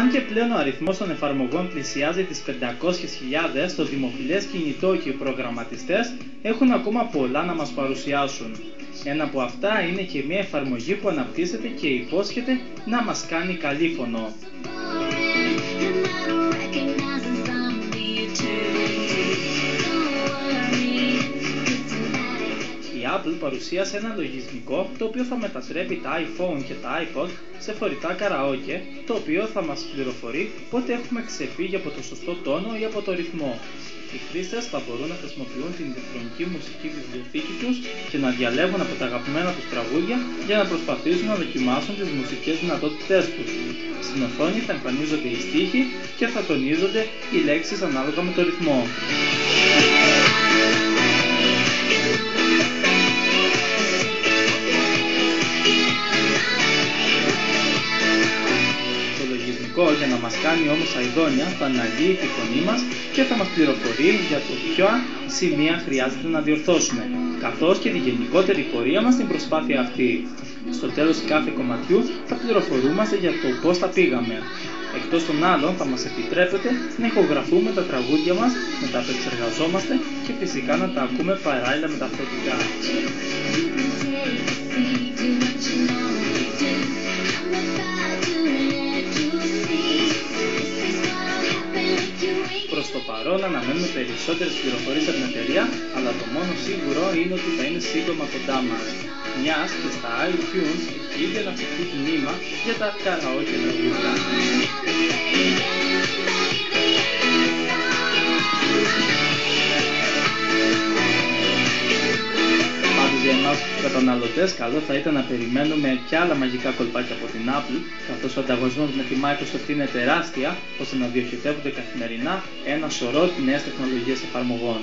Αν και πλέον ο αριθμός των εφαρμογών πλησιάζει τις 500.000, το δημοφιλές κινητό και οι προγραμματιστές έχουν ακόμα πολλά να μας παρουσιάσουν. Ένα από αυτά είναι και μια εφαρμογή που αναπτύσσεται και υπόσχεται να μας κάνει καλήφωνο. Η Apple παρουσίασε ένα λογισμικό το οποίο θα μετατρέπει τα iPhone και τα iPod σε φορητά καραόκε, το οποίο θα μας πληροφορεί πότε έχουμε ξεφύγει από το σωστό τόνο ή από το ρυθμό. Οι χρήστες θα μπορούν να χρησιμοποιούν την ηλεκτρονική μουσική βιβλιοθήκη τους και να διαλέγουν από τα αγαπημένα τους τραγούδια για να προσπαθήσουν να δοκιμάσουν τις μουσικές δυνατότητές τους. Στην οθόνη θα εμφανίζονται οι στίχοι και θα τονίζονται οι λέξεις ανάλογα με το ρυθμό. Για να μας κάνει όμως αηδόνια θα αναλύει τη φωνή μας και θα μας πληροφορεί για το ποια σημεία χρειάζεται να διορθώσουμε, καθώς και τη γενικότερη πορεία μας στην προσπάθεια αυτή. Στο τέλος κάθε κομματιού θα πληροφορούμαστε για το πώς τα πήγαμε. Εκτός των άλλων θα μας επιτρέπεται να ηχογραφούμε τα τραγούδια μας, να τα επεξεργαζόμαστε και φυσικά να τα ακούμε παράλληλα με τα φωτικά. Προς το παρόν αναμένουμε περισσότερες πληροφορίες από την εταιρεία, αλλά το μόνο σίγουρο είναι ότι θα είναι σύντομα κοντά μας. Μιας και στα iTunes έχει ήδη αναφερθεί τμήμα για τα καραόκε τραγούδια. Για εμάς τους καταναλωτές, καλό θα ήταν να περιμένουμε και άλλα μαγικά κολπάκια από την Apple, καθώς ο ανταγωνισμός με τη Microsoft είναι τεράστια, ώστε να διοχετεύονται καθημερινά ένα σωρό νέες τεχνολογίες εφαρμογών.